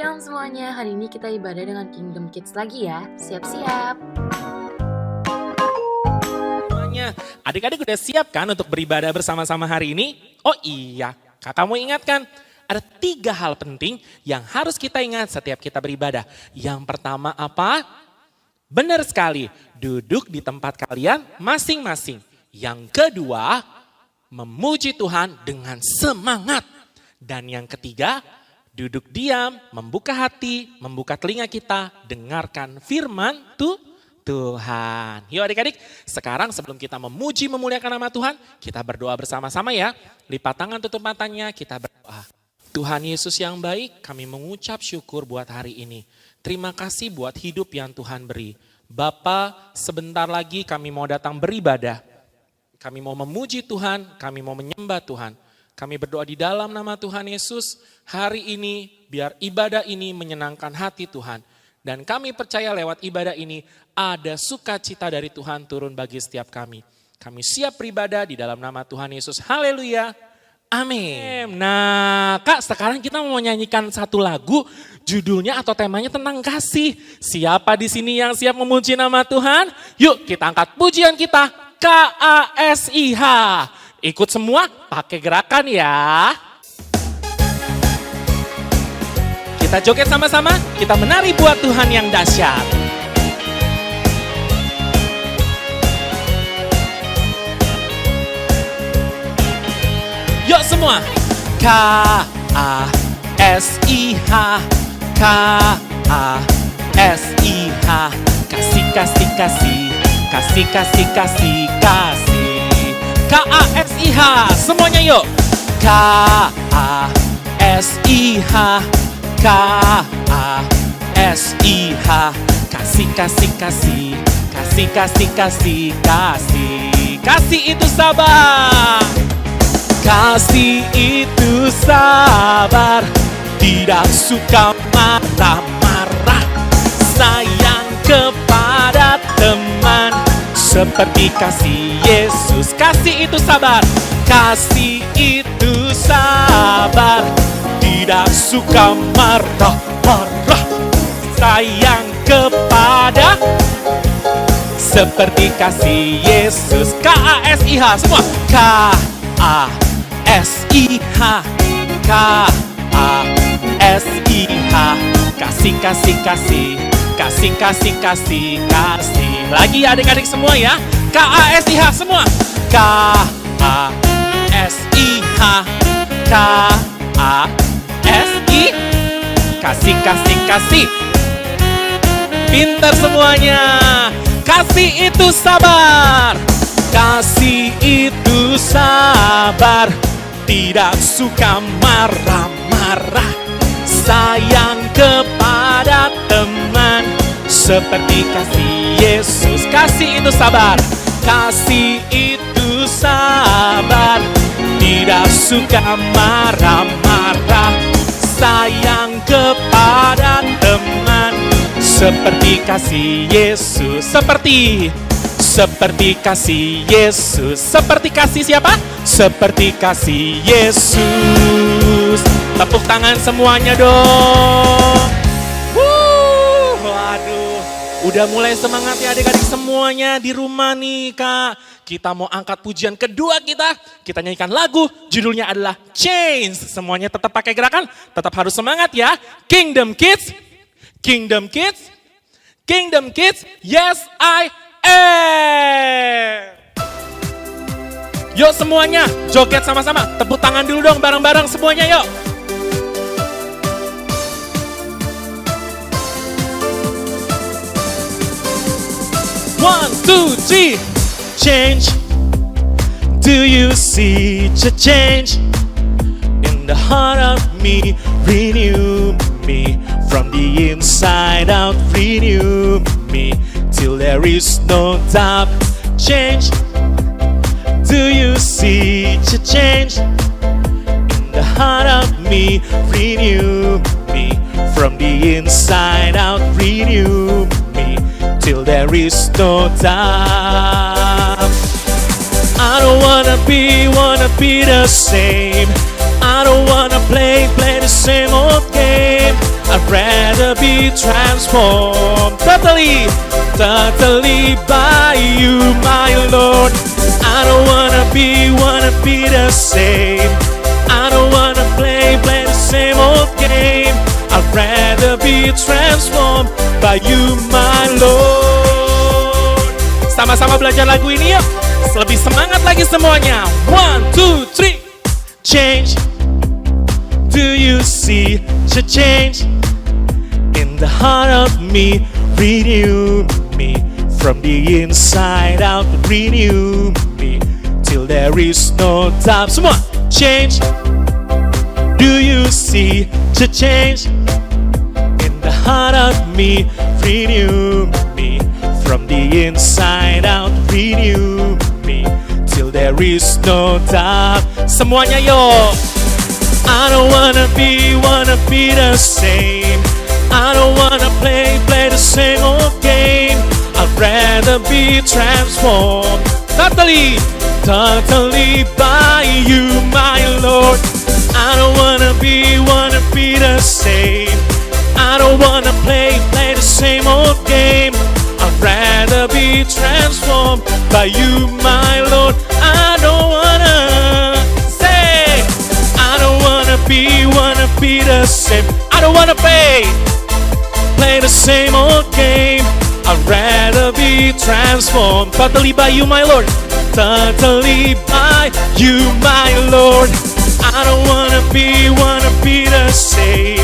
Shalom semuanya, hari ini kita ibadah dengan Kingdom Kids lagi ya. Siap-siap. Semuanya, adik-adik udah siap kan untuk beribadah bersama-sama hari ini? Oh iya, kakak mau ingatkan, ada 3 hal penting yang harus kita ingat setiap kita beribadah. Yang pertama apa? Benar sekali, duduk di tempat kalian masing-masing. Yang kedua, memuji Tuhan dengan semangat. Dan yang ketiga, duduk diam, membuka hati, membuka telinga kita, dengarkan firman Tuhan. Yuk adik-adik, sekarang sebelum kita memuji memuliakan nama Tuhan, kita berdoa bersama-sama ya. Lipat tangan, tutup matanya, kita berdoa. Tuhan Yesus yang baik, kami mengucap syukur buat hari ini. Terima kasih buat hidup yang Tuhan beri. Bapa, sebentar lagi kami mau datang beribadah. Kami mau memuji Tuhan, kami mau menyembah Tuhan. Kami berdoa di dalam nama Tuhan Yesus, hari ini biar ibadah ini menyenangkan hati Tuhan. Dan kami percaya lewat ibadah ini ada sukacita dari Tuhan turun bagi setiap kami. Kami siap beribadah di dalam nama Tuhan Yesus. Haleluya. Amin. Nah Kak, sekarang kita mau nyanyikan satu lagu, judulnya atau temanya tentang kasih. Siapa di sini yang siap memuji nama Tuhan? Yuk kita angkat pujian kita, KASIH. Ikut semua pakai gerakan ya. Kita joget sama-sama, kita menari buat Tuhan yang dahsyat. Yuk semua. KASIH, KASIH. Kasih, kasih, kasih, kasih, kasih, kasih, kasih. KASIH, semuanya yuk. KASIH, KASIH. Kasih, kasih, kasih, kasih, kasih, kasih, kasih. Kasih itu sabar. Kasih itu sabar, tidak suka marah-marah. Sayang kepada teman, seperti kasih Yesus. Kasih itu sabar, kasih itu sabar, tidak suka marah-marah. Sayang kepada, seperti kasih Yesus. KASIH semua. KASIH, KASIH. Kasih, kasih, kasih, kasih, kasih, kasih, kasih. Lagi adik-adik semua ya. KASIH semua. KASIH, KASI. Kasih, kasih, kasih. Pintar semuanya. Kasih itu sabar. Kasih itu sabar, tidak suka marah-marah. Sayang kepada teman, seperti kasih Yesus. Kasih itu sabar, kasih itu sabar, tidak suka marah-marah. Sayang kepada teman, seperti kasih Yesus. Seperti kasih Yesus. Seperti kasih siapa? Seperti kasih Yesus. Tepuk tangan semuanya dong. Waduh, udah mulai semangat ya adik-adik semuanya di rumah nih Kak. Kita mau angkat pujian kedua kita. Kita nyanyikan lagu, judulnya adalah Change. Semuanya tetap pakai gerakan, tetap harus semangat ya. Kingdom Kids, Kingdom Kids, Kingdom Kids, yes I am. Yuk semuanya, joget sama-sama. Tepuk tangan dulu dong bareng-bareng semuanya yuk. One, two, three. Change. Do you see the change in the heart of me? Renew me from the inside out. Renew me till there is no doubt. Change. Do you see the change in the heart of me? Renew me from the inside out. Renew me till there is no doubt. I don't wanna be the same. I don't wanna play the same old game. I'd rather be transformed totally by you, my Lord. I don't wanna be the same. I don't wanna play the same old game. I'd rather be transformed by you, my Lord. Sama-sama belajar lagu ini yuk. Lebih semangat lagi semuanya. 1, 2, 3. Change. Do you see the change in the heart of me? Renew me from the inside out. Renew me till there is no doubt. Semua change. Do you see the change in the heart of me? Renew me from the inside out. Renew me till there is no doubt. Semuanya yo. I don't wanna be the same. I don't wanna play the same old game. I'd rather be transformed totally by you, my Lord. I don't wanna be the same. I don't wanna play the same old game. I'd rather be transformed by you, my Lord. I don't wanna say, I don't wanna be the same. I don't wanna play the same old game. I'd rather be transformed totally by you, my Lord. Totally by you, my Lord. I don't wanna be the same.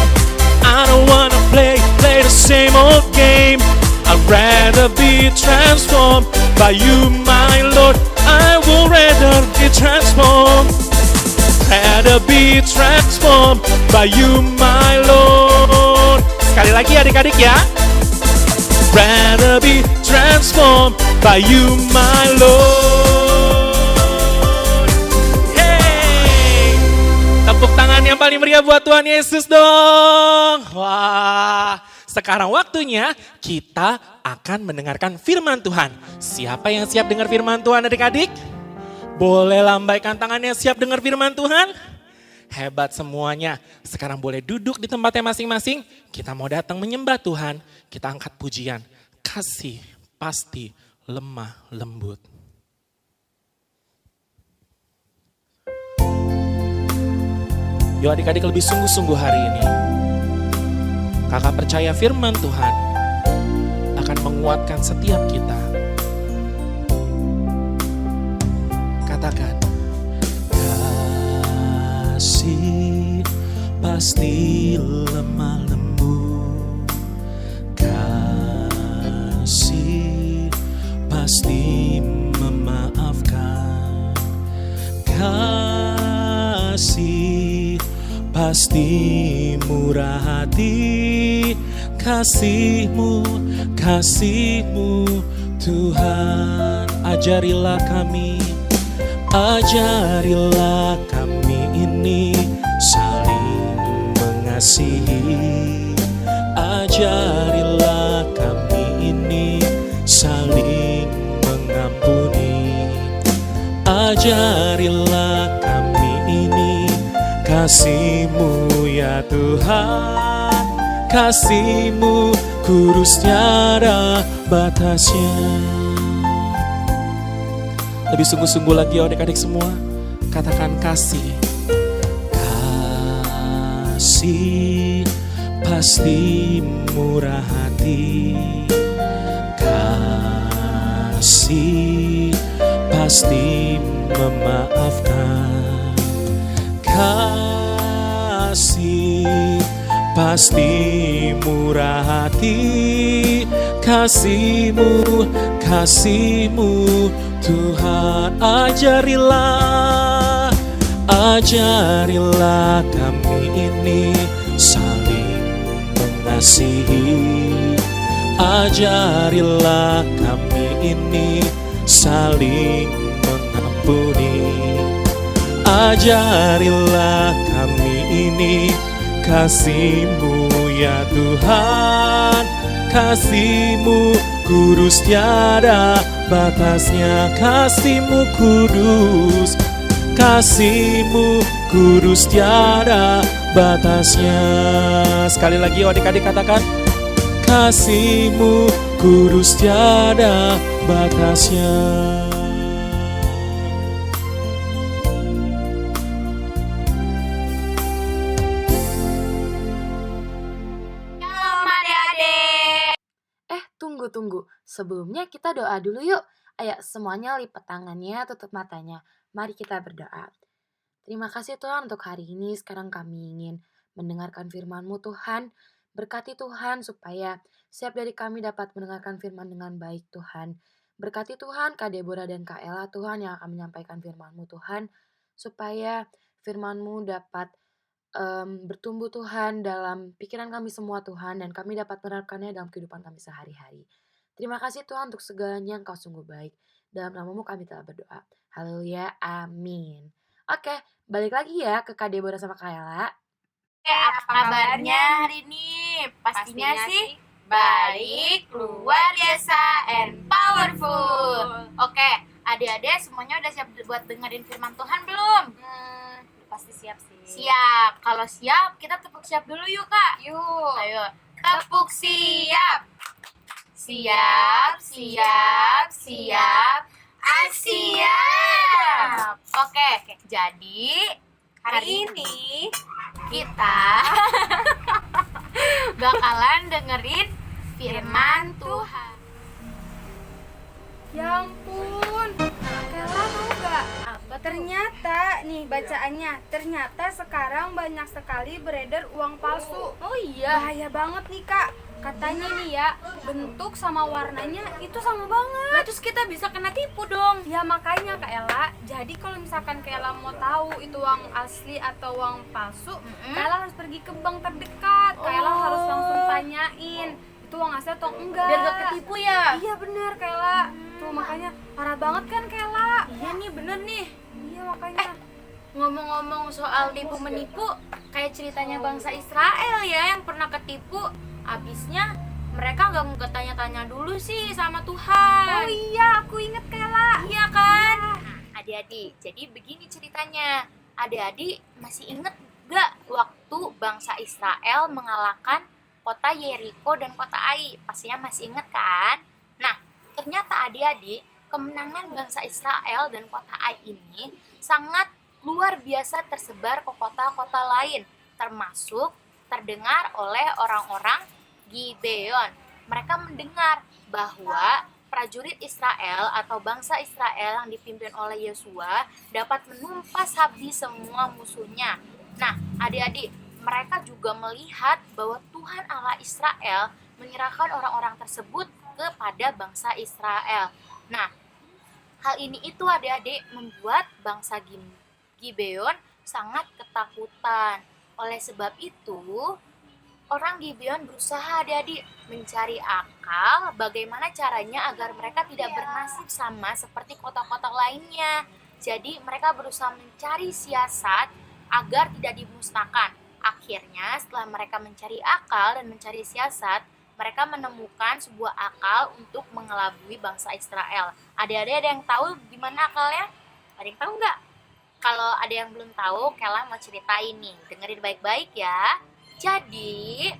I don't wanna play the same old game. I'd rather be transformed by you, my Lord. I will rather be transformed. Rather be transformed by you, my Lord. Sekali lagi adik-adik ya. Rather be transformed by you, my Lord. Hey, tepuk tangan yang paling meriah buat Tuhan Yesus dong. Wah, sekarang waktunya kita akan mendengarkan firman Tuhan. Siapa yang siap dengar firman Tuhan adik-adik? Boleh lambaikan tangannya siap dengar firman Tuhan? Hebat semuanya. Sekarang boleh duduk di tempatnya masing-masing. Kita mau datang menyembah Tuhan. Kita angkat pujian. Kasih pasti lemah lembut. Yuk adik-adik lebih sungguh-sungguh hari ini. Kakak percaya firman Tuhan akan menguatkan setiap kita. Katakan, kasih pasti lemah lembut, kasih pasti memaafkan, kasih pasti murah hati, kasih-Mu Tuhan. Ajarilah kami ini saling mengasihi. Ajarilah kami ini saling mengampuni. Ajarilah kami ini kasih-Mu ya Tuhan. Kasih-Mu kudus tiada batasnya. Lebih sungguh-sungguh lagi adik-adik semua. Katakan kasih. Kasih pasti murah hati. Kasih pasti memaafkan. Kasih pasti murah hati. Kasih-Mu Tuhan. Ajarilah kami ini saling mengasihi. Ajarilah kami ini saling mengampuni. Ajarilah kami ini kasih-Mu ya Tuhan. Kasih-Mu kudus tiada batasnya. Kasih-Mu kudus, kasih-Mu kudus tiada batasnya. Sekali lagi adik-adik katakan, kasih-Mu kudus tiada batasnya. Shalom adik-adik. Tunggu. Sebelumnya kita doa dulu yuk. Ayo semuanya lipat tangannya, tutup matanya. Mari kita berdoa. Terima kasih Tuhan untuk hari ini. Sekarang kami ingin mendengarkan firman-Mu Tuhan. Berkati Tuhan supaya setiap dari kami dapat mendengarkan firman dengan baik Tuhan. Berkati Tuhan Kak Deborah dan Kak Ella Tuhan yang akan menyampaikan firman-Mu Tuhan. Supaya firman-Mu dapat bertumbuh Tuhan dalam pikiran kami semua Tuhan. Dan kami dapat menerapkannya dalam kehidupan kami sehari-hari. Terima kasih Tuhan untuk segalanya, Engkau sungguh baik. Dalam nama-Mu kami telah berdoa. Haleluya, amin. Oke, balik lagi ya ke Kak Deborah sama Kak Ella. Apa kabarnya hari ini? Pastinya sih baik, luar biasa, and powerful. Oke, adik-adik semuanya udah siap buat dengerin firman Tuhan belum? Pasti siap sih. Siap. Kalau siap, kita tepuk siap dulu yuk Kak. Yuk. Ayo, tepuk siap. Siap. Oke, jadi hari ini kita bakalan dengerin firman Tuhan. Ya ampun, Kela tahu gak? Ternyata nih bacaannya, ternyata sekarang banyak sekali beredar uang palsu. Oh iya. Bahaya banget nih Kak. Katanya nih ya, bentuk sama warnanya itu sama banget. Nah, terus kita bisa kena tipu dong. Ya makanya Kak Ella, jadi kalau misalkan Kak Ella mau tahu itu uang asli atau uang palsu, Kak Ella harus pergi ke bank terdekat. Kak Ella harus langsung tanyain itu uang asli atau enggak. Biar gak ketipu ya. Iya bener Kak Ella. Tuh makanya parah banget kan Kak Ella. Iya nih, bener nih. Iya makanya. Ngomong-ngomong soal tipu-menipu, kayak ceritanya bangsa Israel ya yang pernah ketipu. Abisnya mereka gak mau tanya-tanya dulu sih sama Tuhan. Oh iya, aku inget Kak Ella. Iya kan? Adik-adik, jadi begini ceritanya. Adik-adik masih inget gak waktu bangsa Israel mengalahkan kota Yeriko dan kota Ai? Pastinya masih inget kan? Nah, ternyata adik-adik, kemenangan bangsa Israel dan kota Ai ini sangat luar biasa tersebar ke kota-kota lain, termasuk terdengar oleh orang-orang Gibeon. Mereka mendengar bahwa prajurit Israel atau bangsa Israel yang dipimpin oleh Yosua dapat menumpas habis semua musuhnya. Nah, adik-adik, mereka juga melihat bahwa Tuhan Allah Israel menyerahkan orang-orang tersebut kepada bangsa Israel. Nah, hal ini itu adik-adik membuat bangsa Gibeon sangat ketakutan. Oleh sebab itu, orang Gibeon berusaha adik-adik mencari akal bagaimana caranya agar mereka tidak bernasib sama seperti kota-kota lainnya. Jadi mereka berusaha mencari siasat agar tidak dimusnahkan. Akhirnya setelah mereka mencari akal dan mencari siasat, mereka menemukan sebuah akal untuk mengelabui bangsa Israel. Adik-adik ada yang tahu gimana akalnya? Ada yang tahu nggak? Kalau ada yang belum tahu, Kela mau ceritain nih. Dengerin baik-baik ya. Jadi,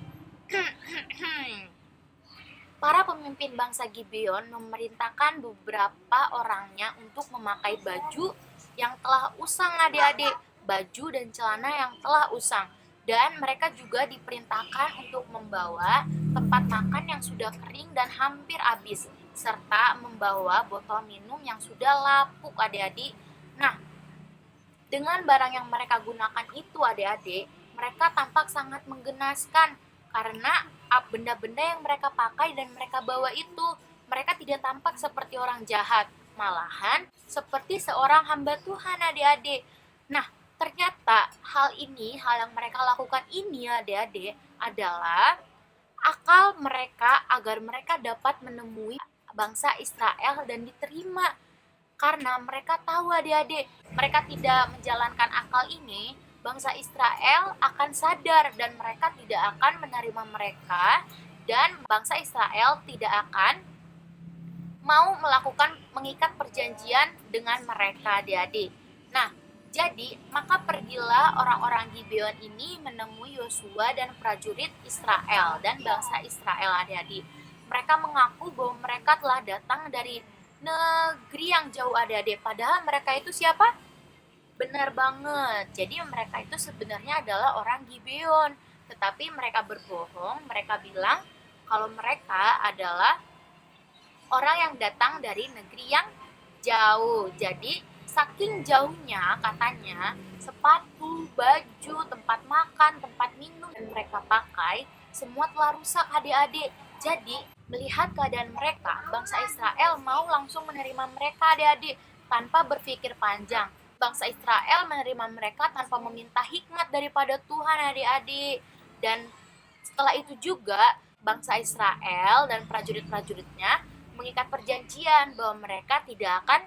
para pemimpin bangsa Gibeon memerintahkan beberapa orangnya untuk memakai baju yang telah usang adik-adik, baju dan celana yang telah usang. Dan mereka juga diperintahkan untuk membawa tempat makan yang sudah kering dan hampir habis, serta membawa botol minum yang sudah lapuk adik-adik. Nah, dengan barang yang mereka gunakan itu adik-adik, mereka tampak sangat menggenaskan karena benda-benda yang mereka pakai dan mereka bawa itu, mereka tidak tampak seperti orang jahat, malahan seperti seorang hamba Tuhan adik-adik. Nah, ternyata hal yang mereka lakukan ini adik-adik adalah akal mereka agar mereka dapat menemui bangsa Israel dan diterima. Karena mereka tahu adik-adik, mereka tidak menjalankan akal ini, bangsa Israel akan sadar dan mereka tidak akan menerima mereka, dan bangsa Israel tidak akan mau mengikat perjanjian dengan mereka adik-adik. Nah, Jadi, maka pergilah orang-orang Gibeon ini menemui Yosua dan prajurit Israel dan bangsa Israel, adik-adik. Mereka mengaku bahwa mereka telah datang dari negeri yang jauh, adik-adik. Padahal mereka itu siapa? Benar banget. Jadi mereka itu sebenarnya adalah orang Gibeon. Tetapi mereka berbohong, mereka bilang kalau mereka adalah orang yang datang dari negeri yang jauh. Jadi saking jauhnya katanya sepatu, baju, tempat makan, tempat minum yang mereka pakai semua telah rusak, adik-adik. Jadi melihat keadaan mereka, bangsa Israel mau langsung menerima mereka, adik-adik, tanpa berpikir panjang. Bangsa Israel menerima mereka tanpa meminta hikmat daripada Tuhan, adik-adik. Dan setelah itu juga bangsa Israel dan prajurit-prajuritnya mengikat perjanjian bahwa mereka tidak akan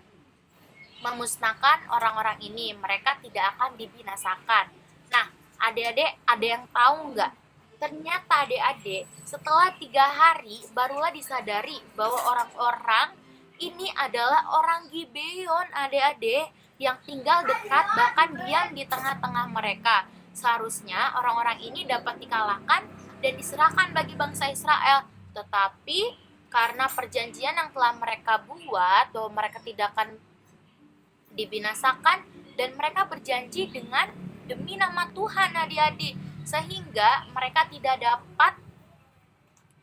memusnahkan orang-orang ini, mereka tidak akan dibinasakan. Nah, adik-adik ada yang tahu nggak? Ternyata adik-adik setelah 3 hari barulah disadari bahwa orang-orang ini adalah orang Gibeon, adik-adik, yang tinggal dekat bahkan diam di tengah-tengah mereka. Seharusnya orang-orang ini dapat dikalahkan dan diserahkan bagi bangsa Israel. Tetapi karena perjanjian yang telah mereka buat bahwa mereka tidak akan dibinasakan dan mereka berjanji dengan demi nama Tuhan, adik-adik, sehingga mereka tidak dapat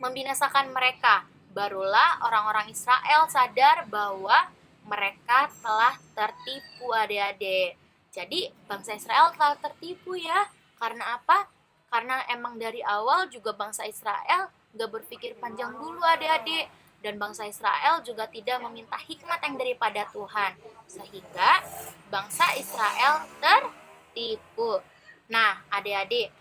membinasakan mereka. Barulah orang-orang Israel sadar bahwa mereka telah tertipu, adik-adik. Jadi bangsa Israel telah tertipu ya. Karena apa? Karena emang dari awal juga bangsa Israel gak berpikir panjang dulu, adik-adik. Dan bangsa Israel juga tidak meminta hikmat yang daripada Tuhan. Sehingga bangsa Israel tertipu. Nah, adik-adik,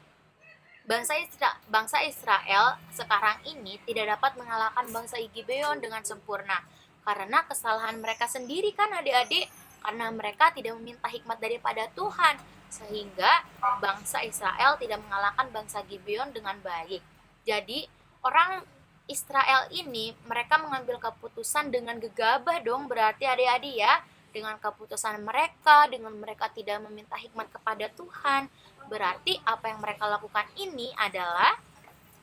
bangsa Israel sekarang ini tidak dapat mengalahkan bangsa Gibeon dengan sempurna. Karena kesalahan mereka sendiri kan, adik-adik. Karena mereka tidak meminta hikmat daripada Tuhan. Sehingga bangsa Israel tidak mengalahkan bangsa Gibeon dengan baik. Jadi orang Israel ini mereka mengambil keputusan dengan gegabah dong, berarti adik-adik ya. Dengan keputusan mereka, dengan mereka tidak meminta hikmat kepada Tuhan, berarti apa yang mereka lakukan ini adalah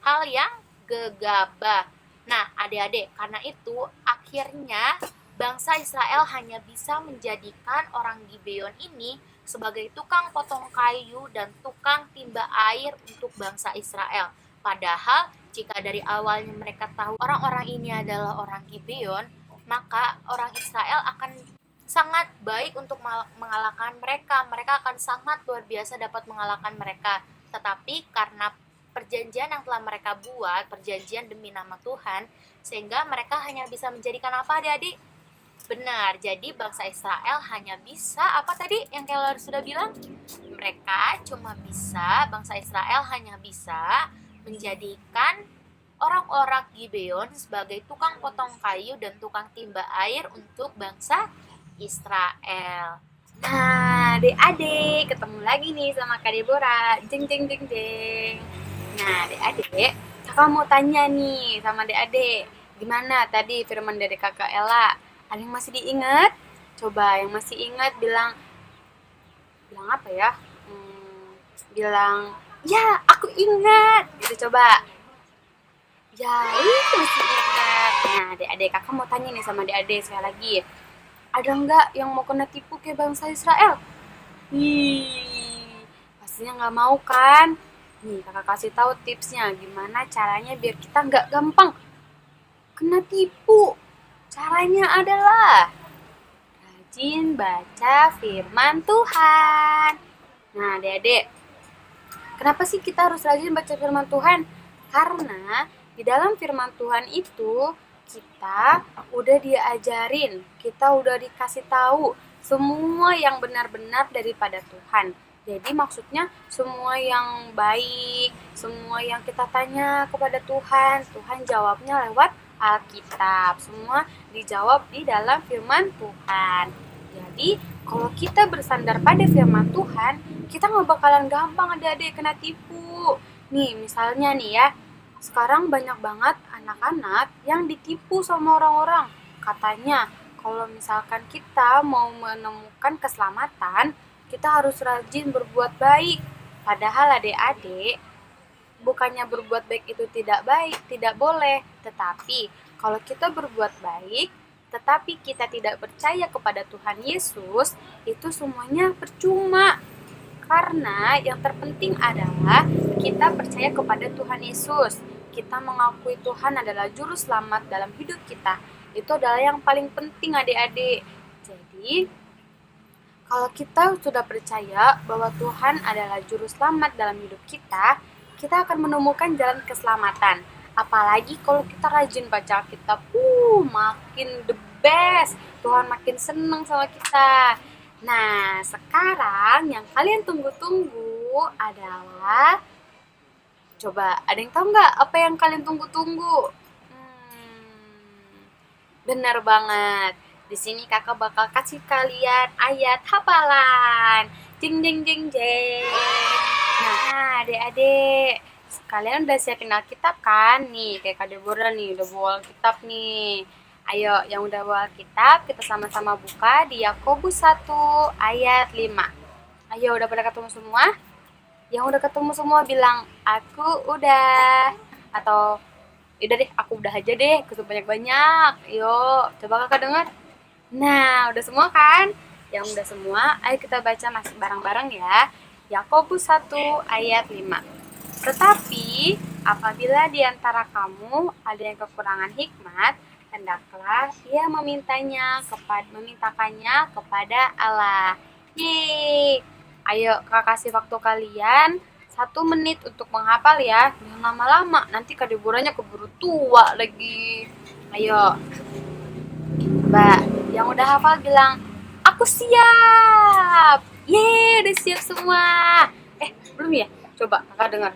hal yang gegabah. Nah, adik-adik, karena itu akhirnya bangsa Israel hanya bisa menjadikan orang Gibeon ini sebagai tukang potong kayu dan tukang timba air untuk bangsa Israel. Padahal jika dari awalnya mereka tahu orang-orang ini adalah orang Gibeon, maka orang Israel akan sangat baik untuk mengalahkan mereka. Mereka akan sangat luar biasa dapat mengalahkan mereka. Tetapi karena perjanjian yang telah mereka buat, perjanjian demi nama Tuhan, sehingga mereka hanya bisa menjadikan apa, adik-adik? Benar, jadi bangsa Israel hanya bisa, apa tadi yang Keller sudah bilang? Bangsa Israel hanya bisa menjadikan orang-orang Gibeon sebagai tukang potong kayu dan tukang timba air untuk bangsa Israel. Nah, adik-adik, ketemu lagi nih sama Kak Deborah. Jeng jeng jeng jeng. Nah, adik-adik, kakak mau tanya nih sama adik-adik. Gimana tadi firman dari kakak Ella? Ada yang masih diingat? Coba yang masih ingat bilang apa ya? Bilang, ya aku ingat. Gitu coba. Ya, masih ingat. Nah, adik-adik, kakak mau tanya nih sama adik-adik sekali lagi. Ada nggak yang mau kena tipu kayak bangsa Israel? Pastinya nggak mau kan? Nih, kakak kasih tahu tipsnya gimana caranya biar kita nggak gampang kena tipu. Caranya adalah rajin baca firman Tuhan. Nah, adik-adik, kenapa sih kita harus rajin baca firman Tuhan? Karena di dalam firman Tuhan itu kita udah diajarin, kita udah dikasih tahu semua yang benar-benar daripada Tuhan. Jadi maksudnya semua yang baik, semua yang kita tanya kepada Tuhan, Tuhan jawabnya lewat Alkitab. Semua dijawab di dalam firman Tuhan. Jadi kalau kita bersandar pada firman Tuhan, kita gak bakalan gampang adik-adik kena tipu. Nih misalnya nih ya, sekarang banyak banget anak-anak yang ditipu sama orang-orang. Katanya kalau misalkan kita mau menemukan keselamatan, kita harus rajin berbuat baik. Padahal adik-adik, bukannya berbuat baik itu tidak baik, tidak boleh. Tetapi kalau kita berbuat baik, tetapi kita tidak percaya kepada Tuhan Yesus, itu semuanya percuma. Karena yang terpenting adalah kita percaya kepada Tuhan Yesus. Kita mengakui Tuhan adalah juru selamat dalam hidup kita. Itu adalah yang paling penting adik-adik. Jadi, kalau kita sudah percaya bahwa Tuhan adalah juru selamat dalam hidup kita akan menemukan jalan keselamatan. Apalagi kalau kita rajin baca Alkitab, makin the best. Tuhan makin senang sama kita. Nah, sekarang yang kalian tunggu-tunggu adalah, coba ada yang tahu nggak apa yang kalian tunggu-tunggu? Benar banget. Di sini kakak bakal kasih kalian ayat hafalan. Jeng jeng jeng jeng. Nah, adik-adik, kalian udah siapin Alkitab kan? Nih, kayak Kak Deborah nih, udah bawa Alkitab nih. Ayo, yang udah bawa Alkitab, kita sama-sama buka di Yakobus 1 ayat 5. Ayo, udah pada ketemu semua? Yang udah ketemu semua bilang, aku udah. Atau, udah deh, aku udah aja deh, kusut banyak-banyak. Yuk, coba kakak dengar. Nah, udah semua kan? Yang udah semua, ayo kita baca masih bareng-bareng ya. Yakobus 1 ayat 5. Tetapi apabila di antara kamu ada yang kekurangan hikmat, hendaklah ia memintakannya kepada Allah. Yeay. Ayo kakak kasih waktu kalian 1 menit untuk menghafal ya. Jangan lama-lama, nanti Kak Deborahnya keburu tua lagi. Ayo. Coba, yang udah hafal bilang, aku siap. Yeay, udah siap semua. Belum ya? Coba kakak dengar.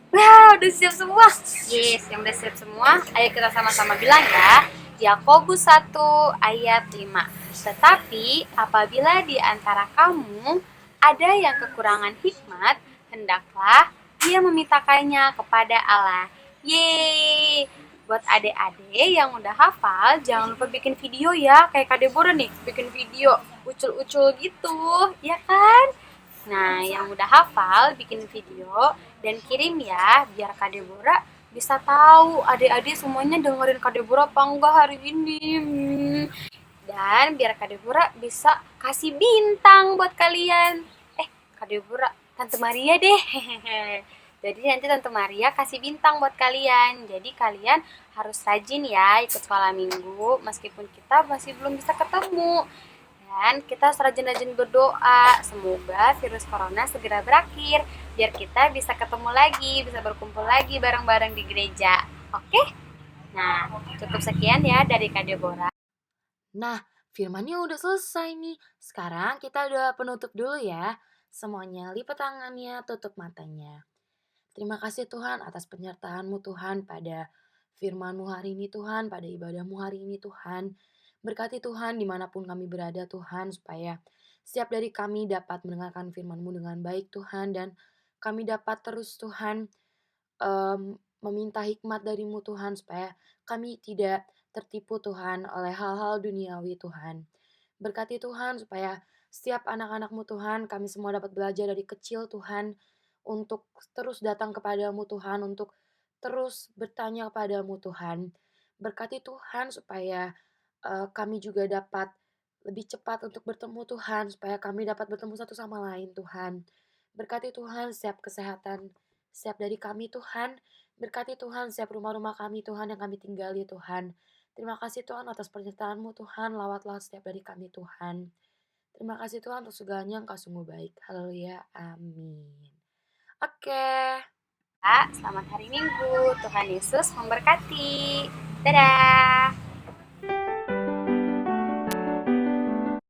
Wah, udah siap semua. Yes, yang udah siap semua, ayo kita sama-sama bilang ya. Yakobus 1 ayat 5. Tetapi apabila di antara kamu ada yang kekurangan hikmat, hendaklah ia memintakannya kepada Allah. Yeay. Buat adik-adik yang udah hafal, jangan lupa bikin video ya. Kayak Kak Deborah nih, bikin video ucul-ucul gitu, ya kan? Nah, yang udah hafal, bikin video dan kirim ya, biar Kak Deborah bisa tahu adik-adik semuanya dengerin Kak Deborah apa enggak hari ini. Dan biar Kak Deborah bisa kasih bintang buat kalian. Kak Deborah, Tante Maria deh. Jadi nanti Tante Maria kasih bintang buat kalian. Jadi kalian harus rajin ya ikut sekolah minggu meskipun kita masih belum bisa ketemu. Dan kita harus rajin-rajin berdoa. Semoga virus corona segera berakhir. Biar kita bisa ketemu lagi, bisa berkumpul lagi bareng-bareng di gereja. Oke? Nah, cukup sekian ya dari Kak Deborah. Nah, firmannya udah selesai nih. Sekarang kita udah penutup dulu ya. Semuanya lipat tangannya, tutup matanya. Terima kasih Tuhan atas penyertaan-Mu Tuhan pada firman-Mu hari ini Tuhan, pada ibadah-Mu hari ini Tuhan. Berkati Tuhan dimanapun kami berada Tuhan, supaya setiap dari kami dapat mendengarkan firman-Mu dengan baik Tuhan, dan kami dapat terus Tuhan meminta hikmat dari-Mu Tuhan, supaya kami tidak tertipu Tuhan oleh hal-hal duniawi Tuhan. Berkati Tuhan supaya setiap anak-anak-Mu Tuhan, kami semua dapat belajar dari kecil Tuhan, untuk terus datang kepadamu Tuhan, untuk terus bertanya kepadamu Tuhan. Berkati Tuhan supaya kami juga dapat lebih cepat untuk bertemu Tuhan, supaya kami dapat bertemu satu sama lain Tuhan. Berkati Tuhan setiap kesehatan setiap dari kami Tuhan. Berkati Tuhan setiap rumah-rumah kami Tuhan yang kami tinggali Tuhan. Terima kasih Tuhan atas penyertaan-Mu Tuhan, lawatlah setiap dari kami Tuhan. Terima kasih Tuhan untuk segalanya, Engkau sungguh baik. Haleluya, amin. Oke. Selamat hari Minggu. Tuhan Yesus memberkati. Dadah.